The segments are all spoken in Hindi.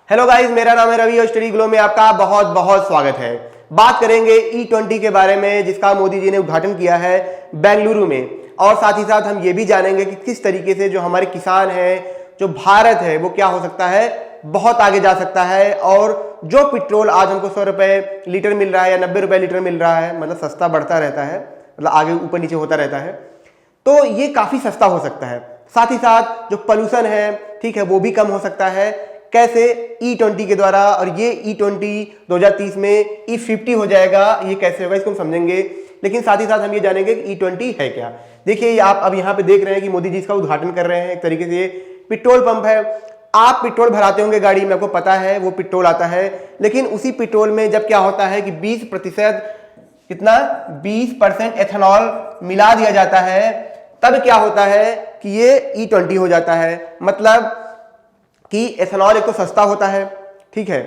हेलो गाइस, मेरा नाम है रवि और स्टडी ग्लो में आपका बहुत बहुत स्वागत है। बात करेंगे E20 के बारे में, जिसका मोदी जी ने उद्घाटन किया है बेंगलुरु में। और साथ ही साथ हम ये भी जानेंगे कि किस तरीके से जो हमारे किसान हैं, जो भारत है, वो क्या हो सकता है, बहुत आगे जा सकता है। और जो पेट्रोल आज हमको 100 रुपए लीटर मिल रहा है या 90 रुपए लीटर मिल रहा है, मतलब सस्ता बढ़ता रहता है, मतलब आगे ऊपर नीचे होता रहता है, तो ये काफी सस्ता हो सकता है। साथ ही साथ जो पोल्यूशन है, ठीक है, वो भी कम हो सकता है। कैसे E20 के द्वारा, और ये E20 2030 में E50 हो जाएगा, ये कैसे होगा इसको हम समझेंगे। लेकिन साथ ही साथ हम ये जानेंगे कि E20 है क्या। देखिए, आप अब यहाँ पे देख रहे हैं कि मोदी जी इसका उद्घाटन कर रहे हैं। एक तरीके से पेट्रोल पंप है। आप पेट्रोल भराते होंगे गाड़ी में, आपको पता है वो पेट्रोल आता है। लेकिन उसी पेट्रोल में जब क्या होता है कि 20% कितना 20% एथेनॉल मिला दिया जाता है, तब क्या होता है कि ये E20 हो जाता है। मतलब कि एथेनॉल एक तो सस्ता होता है, ठीक है,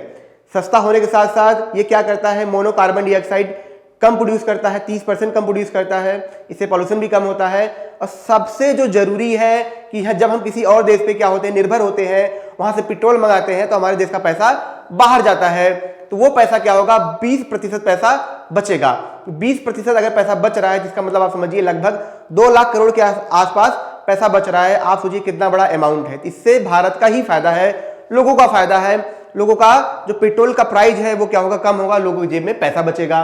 सस्ता होने के साथ साथ ये क्या करता है, मोनो कार्बन डाइऑक्साइड कम प्रोड्यूस करता है, 30% कम प्रोड्यूस करता है। इससे पॉल्यूशन भी कम होता है। और सबसे जो जरूरी है कि जब हम किसी और देश पे क्या होते हैं, निर्भर होते हैं, वहां से पेट्रोल मंगाते हैं, तो हमारे देश का पैसा बाहर जाता है। तो वो पैसा क्या होगा, 20% पैसा बचेगा। 20% अगर पैसा बच रहा है, जिसका मतलब आप समझिए लगभग 2 लाख करोड़ के आसपास पैसा बच रहा है। आप सोचिए कितना बड़ा अमाउंट है। इससे भारत का ही फायदा है, लोगों का फायदा है। लोगों का जो पेट्रोल का प्राइस है वो क्या होगा, कम होगा, लोगों की जेब में पैसा बचेगा।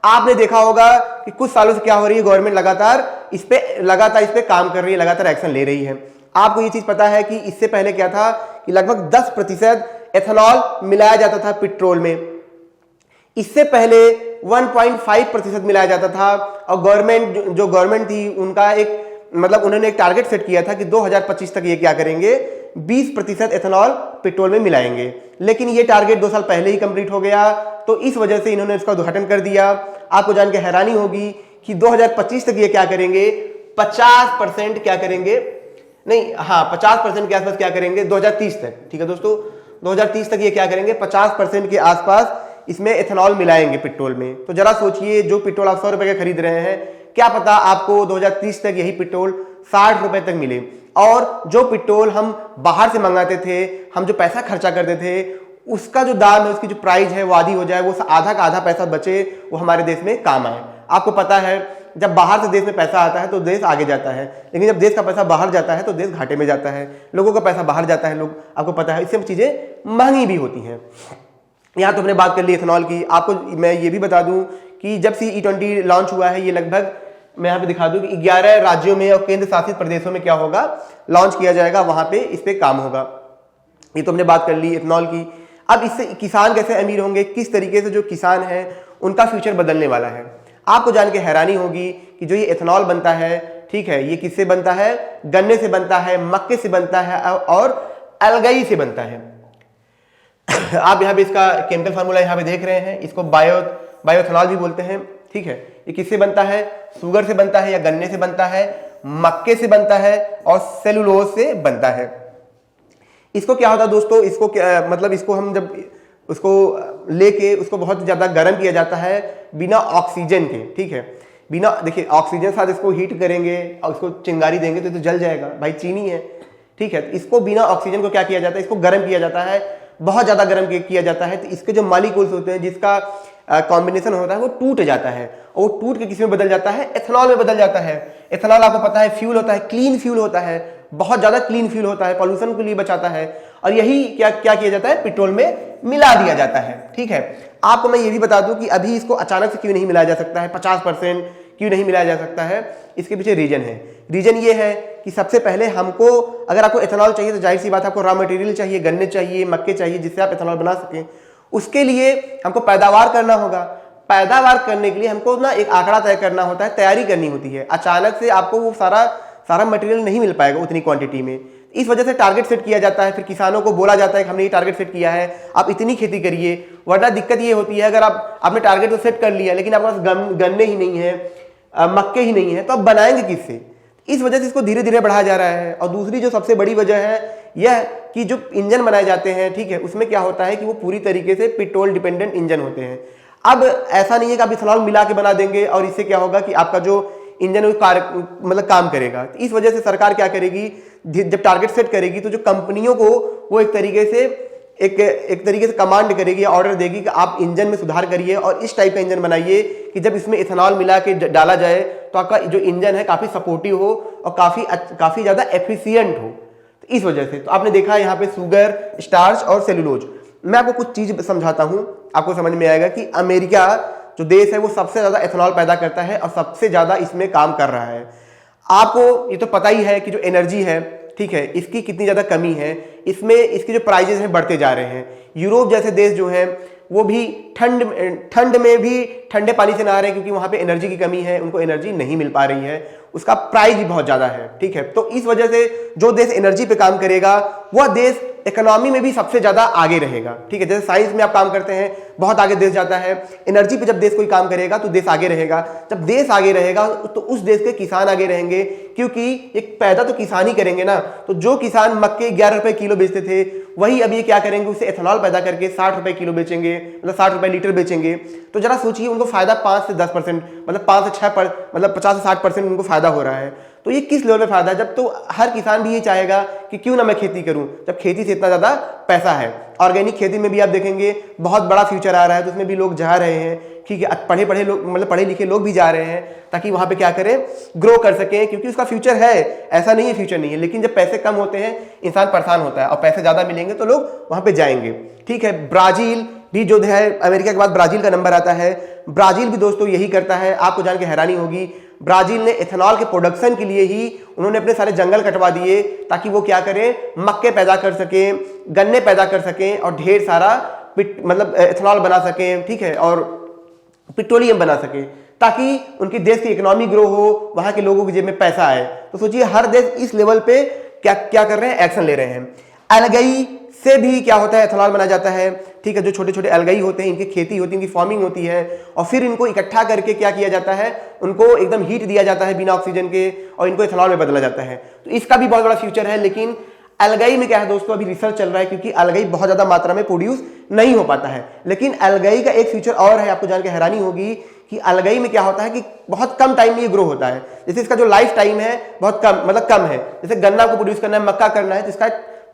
आपने देखा होगा कि कुछ सालों से क्या हो रही है, गवर्नमेंट लगातार इस पे काम कर रही है, लगातार एक्शन ले रही है। आपको ये चीज पता है कि इससे पहले क्या था कि लगभग 10% एथेनॉल मिलाया जाता था पेट्रोल में। इससे पहले 1.5% मिलाया जाता था। और गवर्नमेंट थी, उनका एक मतलब उन्होंने एक टारगेट सेट किया था कि 2025 तक ये क्या करेंगे, 20% एथेनॉल पेट्रोल में मिलाएंगे। लेकिन ये टारगेट 2 साल पहले ही कंप्लीट हो गया। तो इस वजह से इन्होंने इसका उद्घाटन कर दिया। आपको जान के हैरानी होगी कि 2025 तक ये क्या करेंगे, 50% क्या करेंगे, नहीं, हाँ, 50% के आसपास क्या करेंगे 2030 तक। ठीक है दोस्तों, 2030 तक ये क्या करेंगे, 50% के आसपास इसमें एथेनॉल मिलाएंगे पेट्रोल में। तो जरा सोचिए, जो पेट्रोल आप 100 रुपए के खरीद रहे हैं, क्या पता आपको 2030 तक यही पेट्रोल 60 रुपए तक मिले। और जो पेट्रोल हम बाहर से मंगाते थे, हम जो पैसा खर्चा करते थे, उसका जो दाम है, उसकी जो प्राइस है, वो आधी हो जाए, वो आधा का आधा पैसा बचे, वो हमारे देश में काम आए। आपको पता है, जब बाहर से देश में पैसा आता है तो देश आगे जाता है, लेकिन जब देश का पैसा बाहर जाता है तो देश घाटे में जाता है। लोगों का पैसा बाहर जाता है, लोग, आपको पता है, इससे चीजें महंगी भी होती हैं। यहाँ तो हमने बात कर ली एथेनॉल की। आपको मैं ये भी बता दूं कि जब से E20 लॉन्च हुआ है, ये लगभग, मैं यहाँ पे दिखा दूं कि 11 राज्यों में और केंद्र शासित प्रदेशों में क्या होगा, लॉन्च किया जाएगा, वहां पे इस पे काम होगा। ये तो हमने बात कर ली एथेनॉल की। अब इससे किसान कैसे अमीर होंगे, किस तरीके से जो किसान है उनका फ्यूचर बदलने वाला है। आपको जान के हैरानी होगी कि जो ये एथेनॉल बनता है, ठीक है, ये किससे बनता है, गन्ने से बनता है, मक्के से बनता है और अलगई से बनता है। आप यहाँ पे इसका केमिकल फार्मूला यहाँ पे देख रहे हैं, इसको बायोएथेनॉल भी बोलते हैं। ठीक है, ये किससे बनता है, शुगर से बनता है या गन्ने से बनता है, मक्के से बनता है और सेलुलोज से बनता है। इसको क्या होता है दोस्तों, इसको क्या मतलब, इसको हम जब उसको लेके उसको बहुत ज्यादा गर्म किया जाता है बिना ऑक्सीजन के। ठीक है, बिना, देखिए, ऑक्सीजन साथ इसको हीट करेंगे और इसको चिंगारी देंगे तो जल जाएगा, भाई चीनी है। ठीक है, तो इसको बिना ऑक्सीजन को क्या किया जाता है, इसको गर्म किया जाता है, बहुत ज्यादा गर्म किया जाता है। तो इसके जो मॉलिक्यूल्स होते हैं, जिसका कॉम्बिनेशन होता है, वो टूट जाता है और वो टूट के किस में बदल जाता है, एथेनॉल में बदल जाता है। एथेनॉल आपको पता है फ्यूल होता है, क्लीन फ्यूल होता है, बहुत ज्यादा क्लीन फ्यूल होता है, पॉल्यूशन के लिए बचाता है। और यही क्या किया जाता है, पेट्रोल में मिला दिया जाता है। ठीक है, आपको मैं ये भी बता दूं कि अभी इसको अचानक से क्यों नहीं मिलाया जा सकता है, 50% क्यों नहीं मिलाया जा सकता है, इसके पीछे रीजन है। रीजन ये है कि सबसे पहले हमको, अगर आपको एथेनॉल चाहिए तो जाहिर सी बात है, आपको रॉ मटेरियल चाहिए, गन्ने चाहिए, मक्के चाहिए, जिससे आप एथेनॉल बना सकें। उसके लिए हमको पैदावार करना होगा। पैदावार करने के लिए हमको ना एक आंकड़ा तय करना होता है, तैयारी करनी होती है। अचानक से आपको वो सारा मटेरियल नहीं मिल पाएगा उतनी क्वांटिटी में। इस वजह से टारगेट सेट किया जाता है। फिर किसानों को बोला जाता है कि हमने ये टारगेट सेट किया है, आप इतनी खेती करिए। वरना दिक्कत ये होती है, अगर आपने टारगेट तो सेट कर लिया, लेकिन आपके पास गन्ने ही नहीं है, मक्के ही नहीं है, तो आप बनाएंगे किससे। इस वजह से इसको धीरे धीरे बढ़ाया जा रहा है। और दूसरी जो सबसे बड़ी वजह है यह कि जो इंजन बनाए जाते हैं, ठीक है, उसमें क्या होता है कि वो पूरी तरीके से पेट्रोल डिपेंडेंट इंजन होते हैं। अब ऐसा नहीं है कि आप इथेनॉल मिला के बना देंगे और इससे क्या होगा कि आपका जो इंजन मतलब काम करेगा। इस वजह से सरकार क्या करेगी, जब टारगेट सेट करेगी तो जो कंपनियों को वो एक तरीके से एक तरीके से कमांड करेगी, ऑर्डर देगी कि आप इंजन में सुधार करिए और इस टाइप का इंजन बनाइए कि जब इसमें इथेनॉल मिला के डाला जाए तो आपका जो इंजन है काफी सपोर्टिव हो और काफी ज्यादा एफिशिएंट हो। तो इस वजह से तो आपने देखा यहाँ पे शुगर, स्टार्च और सेलुलोज। मैं आपको कुछ चीज समझाता हूं, आपको समझ में आएगा कि अमेरिका जो देश है वो सबसे ज्यादा इथेनॉल पैदा करता है और सबसे ज्यादा इसमें काम कर रहा है। आपको ये तो पता ही है कि जो एनर्जी है, ठीक है, इसकी कितनी ज्यादा कमी है, इसमें इसके जो प्राइजेस हैं बढ़ते जा रहे हैं। यूरोप जैसे देश जो हैं वो भी ठंड में भी ठंडे पानी से नहा रहे हैं क्योंकि वहां पे एनर्जी की कमी है, उनको एनर्जी नहीं मिल पा रही है, उसका प्राइस भी बहुत ज्यादा है, ठीक है। तो इस वजह से जो देश एनर्जी पे काम करेगा वह देश इकोनॉमी में भी सबसे ज्यादा आगे रहेगा, ठीक है। जैसे साइंस में आप काम करते हैं बहुत आगे देश जाता है, एनर्जी पे जब देश कोई काम करेगा तो देश आगे रहेगा। जब देश आगे रहेगा तो उस देश के किसान आगे रहेंगे क्योंकि एक पैदा तो किसान ही करेंगे ना। तो जो किसान मक्के 11 रुपए किलो बेचते थे वही अभी क्या करेंगे, उसे एथेनॉल पैदा करके 60 रुपए किलो बेचेंगे, मतलब 60 रुपए लीटर बेचेंगे। तो जरा सोचिए उनको फायदा 5 से 10%, मतलब 5 से 6 मतलब 50 से 60% उनको फायदा हो रहा है। तो ये किस लेवल पे फायदा है, जब तो हर किसान भी ये चाहेगा कि क्यों ना मैं खेती करूं, जब खेती से इतना ज्यादा पैसा है। ऑर्गेनिक खेती में भी आप देखेंगे बहुत बड़ा फ्यूचर आ रहा है, तो उसमें भी लोग जा रहे हैं, ठीक है। पढ़े लोग, मतलब पढ़े लिखे लोग भी जा रहे हैं ताकि वहां पे क्या करें, ग्रो कर सकें, क्योंकि उसका फ्यूचर है। ऐसा नहीं है फ्यूचर नहीं है, लेकिन जब पैसे कम होते हैं इंसान परेशान होता है और पैसे ज्यादा मिलेंगे तो लोग वहां पे जाएंगे, ठीक है। ब्राजील भी जो है, अमेरिका के बाद ब्राजील का नंबर आता है। ब्राजील भी दोस्तों यही करता है। आपको जान के हैरानी होगी, ब्राजील ने इथेनॉल के प्रोडक्शन के लिए ही उन्होंने अपने सारे जंगल कटवा दिए ताकि वो क्या करें, मक्के पैदा कर सकें, गन्ने पैदा कर सकें और ढेर सारा मतलब इथेनॉल बना सकें, ठीक है, और पेट्रोलियम बना सकें ताकि उनकी देश की इकोनॉमी ग्रो हो, वहां के लोगों की जेब में पैसा आए। तो सोचिए हर देश इस लेवल पे क्या क्या कर रहे हैं, एक्शन ले रहे हैं। अलगई से भी क्या होता है, एथेनॉल बना जाता है, ठीक है। जो छोटे छोटे अलगई होते हैं इनकी खेती होती है, इनकी फार्मिंग होती है और फिर इनको इकट्ठा करके क्या किया जाता है, उनको एकदम हीट दिया जाता है बिना ऑक्सीजन के और इनको एथेनॉल में बदला जाता है। तो इसका भी बहुत बड़ा फ्यूचर है। लेकिन अलगई में क्या है दोस्तों, अभी रिसर्च चल रहा है क्योंकि अलगई बहुत ज्यादा मात्रा में प्रोड्यूस नहीं हो पाता है। लेकिन अलगई का एक फ्यूचर और है, आपको जान के हैरानी होगी कि अलगई में क्या होता है कि बहुत कम टाइम में ये ग्रो होता है। जैसे इसका जो लाइफ टाइम है बहुत कम, मतलब कम है। जैसे गन्ना को प्रोड्यूस करना है, मक्का करना है, तो इसका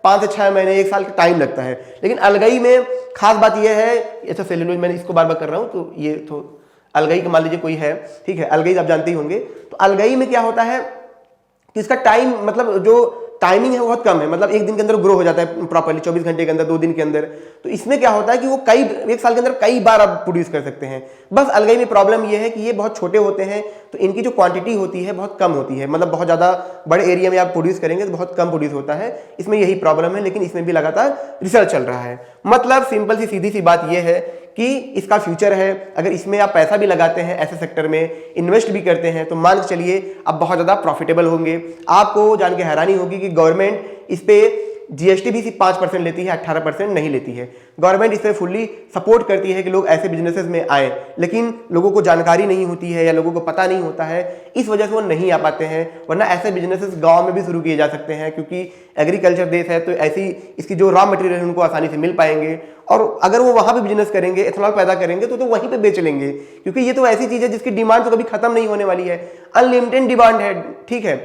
5 से 6 महीने 1 साल का टाइम लगता है। लेकिन अलगई में खास बात यह है, ऐसा सेलुलोज मैंने इसको बार बार कर रहा हूं, तो ये तो अलगई का मान लीजिए कोई है, ठीक है, अलगई आप जानते ही होंगे। तो अलगई में क्या होता है कि इसका टाइम, मतलब जो टाइमिंग है वो बहुत कम है, मतलब 1 दिन के अंदर ग्रो हो जाता है प्रॉपर्ली, 24 घंटे के अंदर, 2 दिन के अंदर। तो इसमें क्या होता है कि वो 1 साल के अंदर कई बार आप प्रोड्यूस कर सकते हैं। बस अलगई में प्रॉब्लम ये है कि ये बहुत छोटे होते हैं, तो इनकी जो क्वांटिटी होती है बहुत कम होती है, मतलब बहुत ज्यादा बड़े एरिया में आप प्रोड्यूस करेंगे तो बहुत कम प्रोड्यूस होता है। इसमें यही प्रॉब्लम है, लेकिन इसमें भी लगातार रिसर्च चल रहा है। मतलब सिंपल सी सीधी सी बात यह है कि इसका फ्यूचर है। अगर इसमें आप पैसा भी लगाते हैं, ऐसे सेक्टर में इन्वेस्ट भी करते हैं, तो मान के चलिए आप बहुत ज्यादा प्रॉफिटेबल होंगे। आपको जान के हैरानी होगी कि गवर्नमेंट इस पे जीएसटी भी सिर्फ 5% लेती है, 18% नहीं लेती है। गवर्नमेंट इस पर फुल्ली सपोर्ट करती है कि लोग ऐसे बिजनेसेस में आए, लेकिन लोगों को जानकारी नहीं होती है या लोगों को पता नहीं होता है, इस वजह से वो नहीं आ पाते हैं। वरना ऐसे बिजनेसेस गांव में भी शुरू किए जा सकते हैं, क्योंकि एग्रीकल्चर देश है तो ऐसी इसकी जो रॉ मटेरियल है उनको आसानी से मिल पाएंगे। और अगर वो वहां पे बिजनेस करेंगे, एथेनॉल पैदा करेंगे, तो वहीं पे बेच लेंगे, क्योंकि ये तो ऐसी चीज है जिसकी डिमांड तो कभी खत्म नहीं होने वाली है, अनलिमिटेड डिमांड है, ठीक है।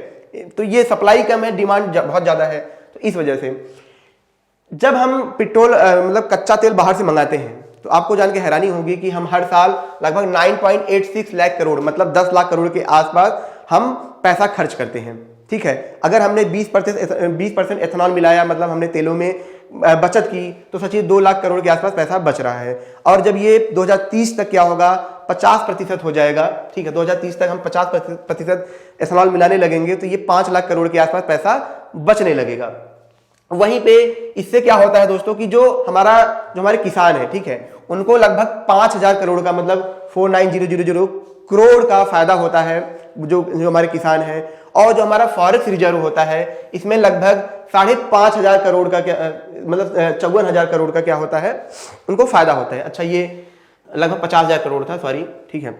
तो ये सप्लाई कम है, डिमांड बहुत ज्यादा है। तो इस वजह से जब हम पेट्रोल मतलब कच्चा तेल बाहर से मंगाते हैं, तो आपको जान के हैरानी होगी कि हम हर साल लगभग 9.86 लाख करोड़, मतलब 10 लाख करोड़ के आसपास हम पैसा खर्च करते हैं, ठीक है। अगर हमने 20% एथेनॉल मिलाया, मतलब हमने तेलों में बचत की, तो सचिए 2 लाख करोड़ के आसपास पैसा बच रहा है। और जब ये 2030 तक क्या होगा, 50% हो जाएगा, ठीक है। 2030 तक हम 50% एथेनॉल मिलाने लगेंगे, तो ये 5 लाख करोड़ के आसपास पैसा बचने लगेगा। वहीं पे इससे क्या होता है दोस्तों कि जो हमारे किसान है, ठीक है, उनको लगभग 5000 करोड़ का, मतलब 49,000 करोड़ का फायदा होता है जो हमारे किसान है। और जो हमारा फॉरेक्स रिजर्व होता है, इसमें लगभग 5,500 करोड़ का, क्या मतलब 54,000 करोड़ का क्या होता है, उनको फायदा होता है। अच्छा, ये लगभग 50,000 करोड़ था, सॉरी, ठीक है।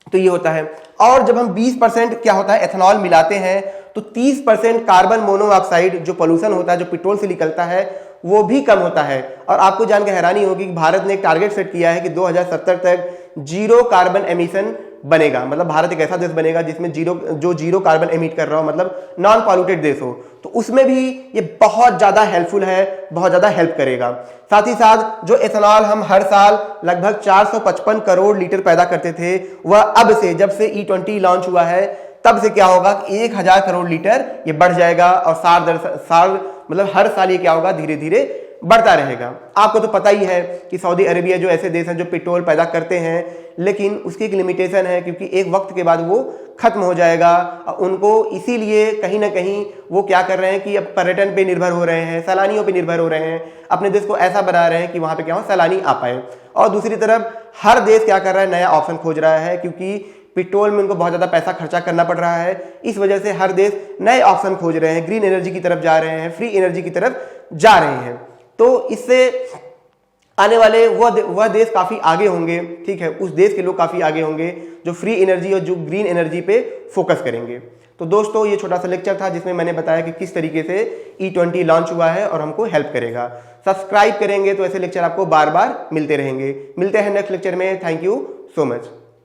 तो ये होता है। और जब हम 20% क्या होता है एथेनॉल मिलाते हैं, तो 30% कार्बन मोनोऑक्साइड जो पोल्यूशन होता है, जो पेट्रोल से निकलता है, वो भी कम होता है। और आपको जान के हैरानी होगी कि भारत ने एक टारगेट सेट किया है कि 2070 तक 0 कार्बन एमिशन बनेगा, मतलब भारत एक ऐसा देश बनेगा जिसमें जीरो कार्बन एमिट कर रहा हो, मतलब नॉन पॉल्यूटेड देश हो, तो उसमें भी ये बहुत ज्यादा हेल्पफुल है, बहुत ज्यादा हेल्प करेगा। साथ ही साथ जो एथेनॉल हम हर साल लगभग 455 करोड़ लीटर पैदा करते थे, वह अब से जब से E20 लॉन्च हुआ है तब से क्या होगा कि 1000 करोड़ लीटर ये बढ़ जाएगा, और साल मतलब हर साल ये क्या होगा, धीरे धीरे बढ़ता रहेगा। आपको तो पता ही है कि सऊदी अरेबिया जो ऐसे देश हैं जो पेट्रोल पैदा करते हैं, लेकिन उसकी एक लिमिटेशन है, क्योंकि एक वक्त के बाद वो खत्म हो जाएगा। उनको इसीलिए कहीं ना कहीं वो क्या कर रहे हैं कि अब पर्यटन पे निर्भर हो रहे हैं, सैलानियों पे निर्भर हो रहे हैं, अपने देश को ऐसा बना रहे हैं कि वहां पे क्या हो, सैलानी आ पाए। और दूसरी तरफ हर देश क्या कर रहा है, नया ऑप्शन खोज रहा है, क्योंकि पेट्रोल में उनको बहुत ज्यादा पैसा खर्चा करना पड़ रहा है। इस वजह से हर देश नए ऑप्शन खोज रहे हैं, ग्रीन एनर्जी की तरफ जा रहे हैं, फ्री एनर्जी की तरफ जा रहे हैं। तो इससे आने वाले वह देश काफी आगे होंगे, ठीक है, उस देश के लोग काफी आगे होंगे जो फ्री एनर्जी और जो ग्रीन एनर्जी पे फोकस करेंगे। तो दोस्तों ये छोटा सा लेक्चर था जिसमें मैंने बताया कि किस तरीके से E20 लॉन्च हुआ है और हमको हेल्प करेगा। सब्सक्राइब करेंगे तो ऐसे लेक्चर आपको बार बार मिलते रहेंगे। मिलते हैं नेक्स्ट लेक्चर में। Thank you so much.